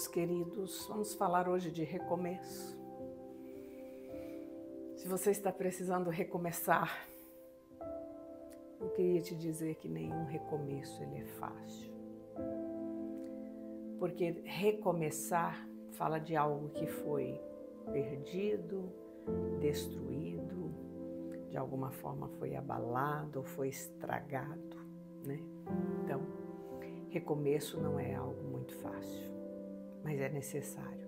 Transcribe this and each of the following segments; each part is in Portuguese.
meus queridos, vamos falar hoje de recomeço. Se você está precisando recomeçar, eu queria te dizer que nenhum recomeço ele é fácil. Porque recomeçar fala de algo que foi perdido, destruído, de alguma forma foi abalado ou foi estragado, né? Então, recomeço não é algo muito fácil, mas é necessário.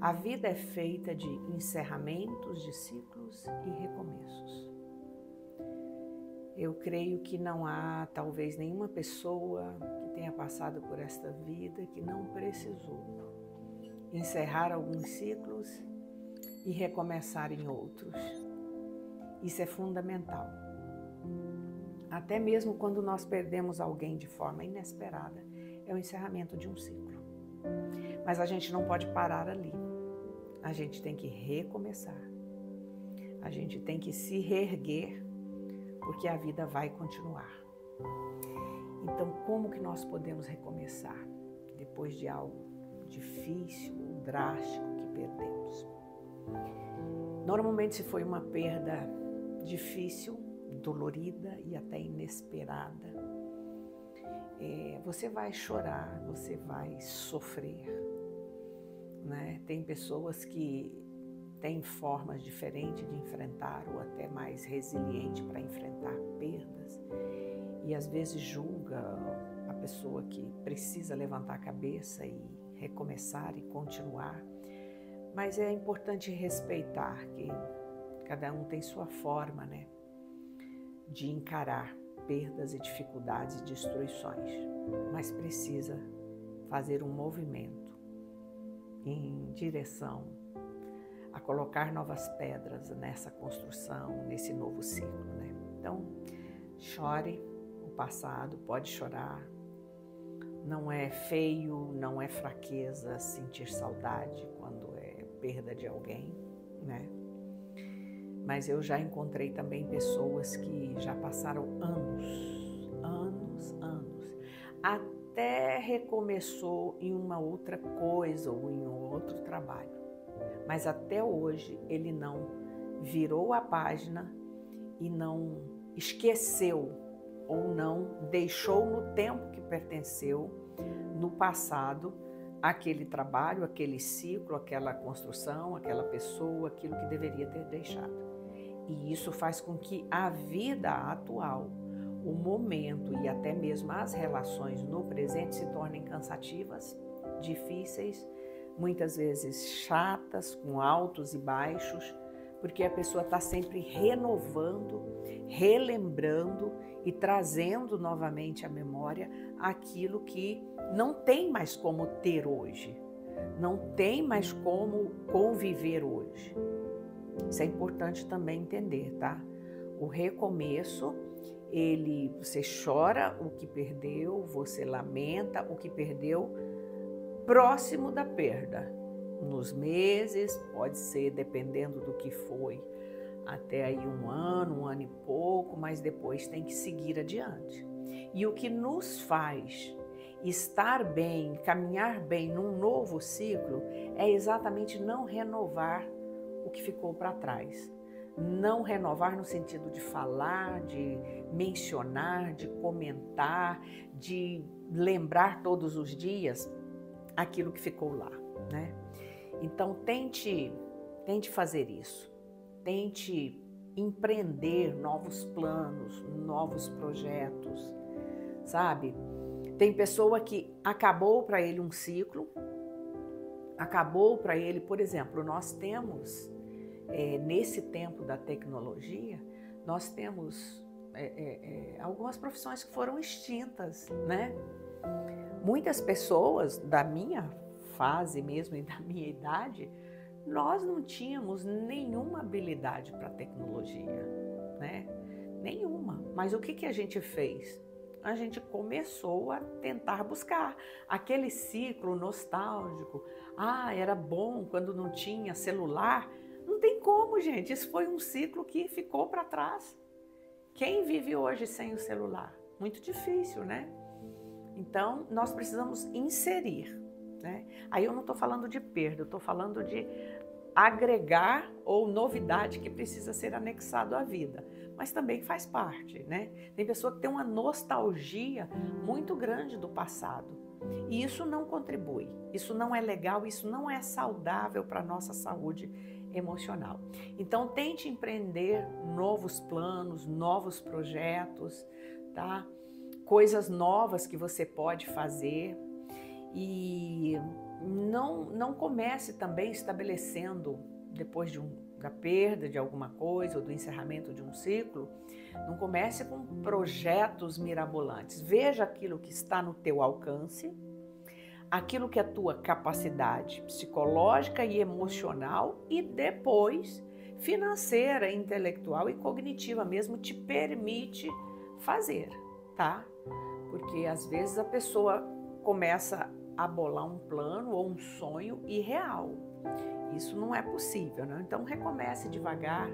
A vida é feita de encerramentos de ciclos e recomeços. Eu creio que não há, talvez, nenhuma pessoa que tenha passado por esta vida que não precisou encerrar alguns ciclos e recomeçar em outros. Isso é fundamental. Até mesmo quando nós perdemos alguém de forma inesperada, é o encerramento de um ciclo. Mas a gente não pode parar ali. A gente tem que recomeçar. A gente tem que se reerguer, porque a vida vai continuar. Então, como que nós podemos recomeçar depois de algo difícil ou drástico que perdemos? Normalmente, se foi uma perda difícil, dolorida e até inesperada, você vai chorar, você vai sofrer, né? Tem pessoas que têm formas diferentes de enfrentar ou até mais resiliente para enfrentar perdas e às vezes julga a pessoa que precisa levantar a cabeça e recomeçar e continuar. Mas é importante respeitar que cada um tem sua forma, né, de encarar perdas e dificuldades e destruições, mas precisa fazer um movimento em direção a colocar novas pedras nessa construção, nesse novo ciclo, né? Então, chore o passado, pode chorar. Não é feio, não é fraqueza sentir saudade quando é perda de alguém, né? Mas eu já encontrei também pessoas que já passaram anos, até recomeçou em uma outra coisa ou em um outro trabalho. Mas até hoje ele não virou a página e não esqueceu ou não deixou no tempo que pertenceu, no passado, aquele trabalho, aquele ciclo, aquela construção, aquela pessoa, aquilo que deveria ter deixado. E isso faz com que a vida atual, o momento e até mesmo as relações no presente se tornem cansativas, difíceis, muitas vezes chatas, com altos e baixos, porque a pessoa está sempre renovando, relembrando e trazendo novamente à memória aquilo que não tem mais como ter hoje, não tem mais como conviver hoje. Isso é importante também entender, tá? O recomeço, você chora o que perdeu, você lamenta o que perdeu próximo da perda, nos meses, pode ser dependendo do que foi, até aí um ano e pouco, mas depois tem que seguir adiante. E o que nos faz estar bem, caminhar bem num novo ciclo é exatamente não renovar o que ficou para trás. Não renovar no sentido de falar, de mencionar, de comentar, de lembrar todos os dias aquilo que ficou lá, né? Então tente fazer isso. Tente empreender novos planos, novos projetos, sabe? Tem pessoa que acabou para ele um ciclo, acabou para ele, por exemplo, nós temos, nesse tempo da tecnologia, nós temos algumas profissões que foram extintas, né? Muitas pessoas da minha fase mesmo e da minha idade, nós não tínhamos nenhuma habilidade para tecnologia, né? Nenhuma. Mas o que a gente fez? A gente começou a tentar buscar aquele ciclo nostálgico. Ah, era bom quando não tinha celular. Não tem como, gente. Isso foi um ciclo que ficou para trás. Quem vive hoje sem o celular? Muito difícil, né? Então, nós precisamos inserir. né? Aí eu não estou falando de perda, eu estou falando de agregar ou novidade que precisa ser anexado à vida, mas também faz parte, né? Tem pessoa que tem uma nostalgia muito grande do passado e isso não contribui, isso não é legal, isso não é saudável para a nossa saúde emocional. Então tente empreender novos planos, novos projetos, tá? Coisas novas que você pode fazer e não comece também estabelecendo, depois da perda de alguma coisa ou do encerramento de um ciclo, não comece com projetos mirabolantes. Veja aquilo que está no teu alcance, aquilo que é a tua capacidade psicológica e emocional e depois financeira, intelectual e cognitiva mesmo te permite fazer, tá? Porque às vezes a pessoa começa a bolar um plano ou um sonho irreal. Isso não é possível, né? Então recomece devagar,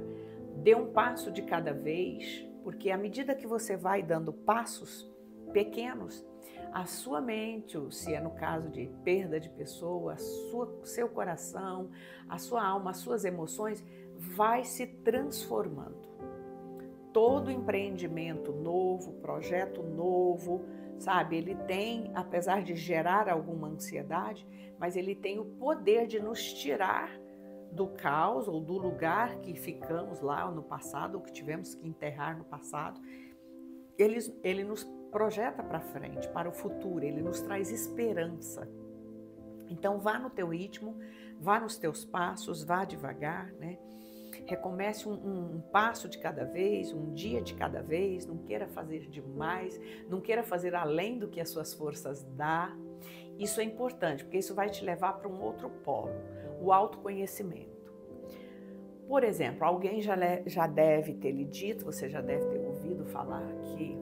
dê um passo de cada vez, porque à medida que você vai dando passos pequenos, a sua mente, se é no caso de perda de pessoa, seu coração, a sua alma, as suas emoções, vai se transformando. Todo empreendimento novo, projeto novo, sabe, ele tem, apesar de gerar alguma ansiedade, mas ele tem o poder de nos tirar do caos ou do lugar que ficamos lá no passado, ou que tivemos que enterrar no passado. Ele nos projeta para frente, para o futuro, ele nos traz esperança. Então vá no teu ritmo, vá nos teus passos, vá devagar, né? Recomece um passo de cada vez, um dia de cada vez, não queira fazer demais, não queira fazer além do que as suas forças dá. Isso é importante, porque isso vai te levar para um outro polo, o autoconhecimento. Por exemplo, alguém já deve ter lhe dito, você já deve ter ouvido falar que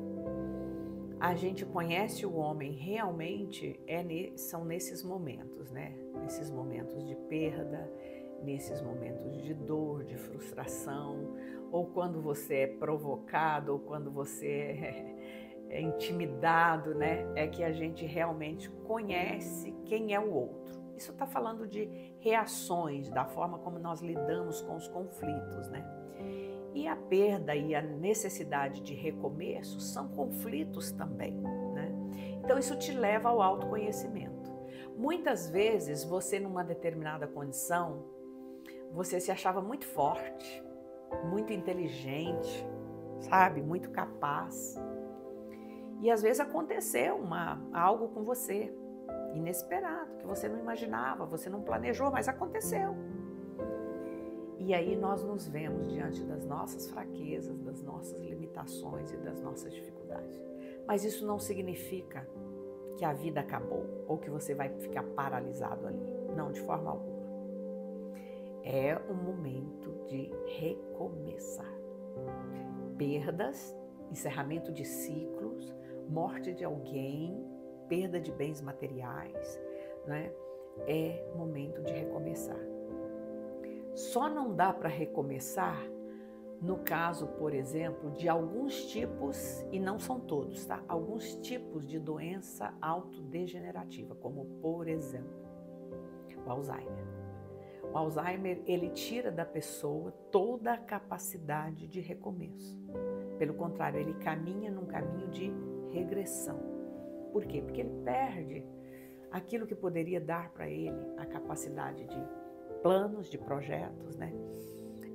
a gente conhece o homem realmente são nesses momentos, né? Nesses momentos de perda, nesses momentos de dor, de frustração, ou quando você é provocado, ou quando você é intimidado, né? É que a gente realmente conhece quem é o outro. Isso está falando de reações, da forma como nós lidamos com os conflitos, né? E a perda e a necessidade de recomeço são conflitos também, né? Então isso te leva ao autoconhecimento. Muitas vezes você, numa determinada condição, você se achava muito forte, muito inteligente, sabe? Muito capaz. E às vezes aconteceu algo com você, inesperado, que você não imaginava, você não planejou, mas aconteceu. E aí nós nos vemos diante das nossas fraquezas, das nossas limitações e das nossas dificuldades. Mas isso não significa que a vida acabou ou que você vai ficar paralisado ali. Não, de forma alguma. É um momento de recomeçar. Perdas, encerramento de ciclos, morte de alguém, perda de bens materiais, né? É momento de recomeçar. Só não dá para recomeçar no caso, por exemplo, de alguns tipos, e não são todos, tá? Alguns tipos de doença autodegenerativa, como por exemplo, o Alzheimer. O Alzheimer, ele tira da pessoa toda a capacidade de recomeço. Pelo contrário, ele caminha num caminho de regressão. Por quê? Porque ele perde aquilo que poderia dar para ele a capacidade de planos, de projetos, né?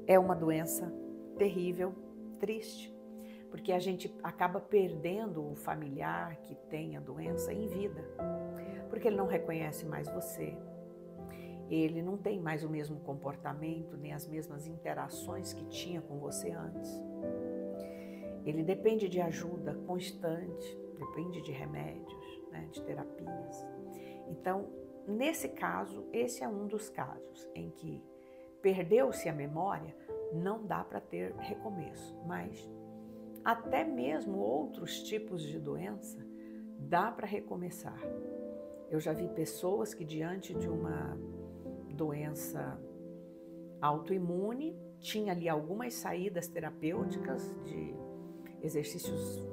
É uma doença terrível, triste, porque a gente acaba perdendo o familiar que tem a doença em vida, porque ele não reconhece mais você, ele não tem mais o mesmo comportamento, nem as mesmas interações que tinha com você antes. Ele depende de ajuda constante, depende de remédios, né, de terapias. Então, nesse caso, esse é um dos casos em que perdeu-se a memória, não dá para ter recomeço, mas até mesmo outros tipos de doença dá para recomeçar. Eu já vi pessoas que diante de uma doença autoimune, tinha ali algumas saídas terapêuticas de exercícios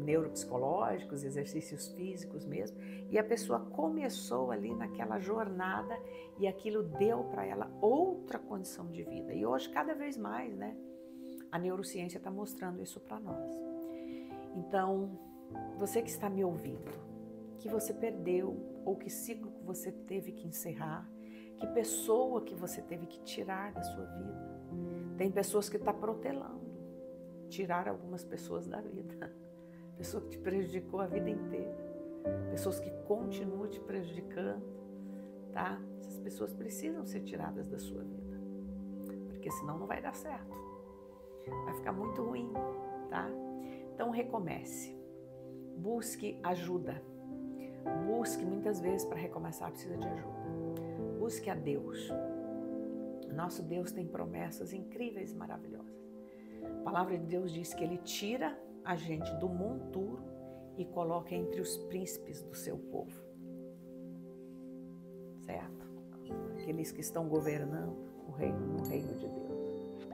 neuropsicológicos, exercícios físicos mesmo, e a pessoa começou ali naquela jornada e aquilo deu para ela outra condição de vida. E hoje, cada vez mais, né, a neurociência está mostrando isso para nós. Então, você que está me ouvindo, que você perdeu, ou que ciclo que você teve que encerrar, que pessoa que você teve que tirar da sua vida. Tem pessoas que estão protelando, tirar algumas pessoas da vida. Pessoa que te prejudicou a vida inteira. Pessoas que continuam te prejudicando, tá? Essas pessoas precisam ser tiradas da sua vida. Porque senão não vai dar certo. Vai ficar muito ruim, tá? Então recomece. Busque ajuda. Busque, muitas vezes, para recomeçar, precisa de ajuda. Busque a Deus. Nosso Deus tem promessas incríveis e maravilhosas. A palavra de Deus diz que Ele tira a gente do monturo e coloca entre os príncipes do seu povo. Certo? Aqueles que estão governando o reino no reino de Deus.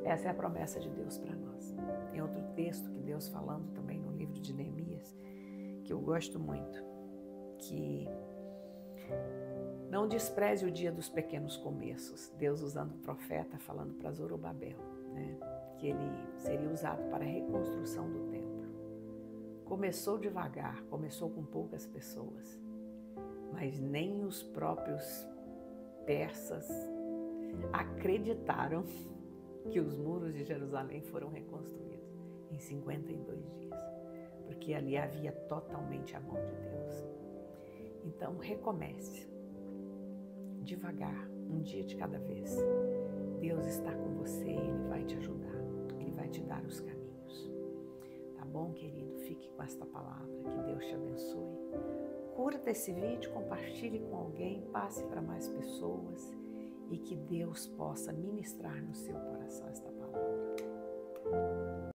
Essa é a promessa de Deus para nós. Tem outro texto que Deus falando também no livro de Neemias, que eu gosto muito, que não despreze o dia dos pequenos começos. Deus usando o profeta, falando para Zorobabel, né? Que ele seria usado para a reconstrução do templo. Começou devagar, começou com poucas pessoas, mas nem os próprios persas acreditaram que os muros de Jerusalém foram reconstruídos em 52 dias, porque ali havia totalmente a mão de Deus. Então, recomece, devagar, um dia de cada vez. Deus está com você, Ele vai te ajudar, Ele vai te dar os caminhos. Tá bom, querido? Fique com esta palavra, que Deus te abençoe. Curta esse vídeo, compartilhe com alguém, passe para mais pessoas e que Deus possa ministrar no seu coração esta palavra.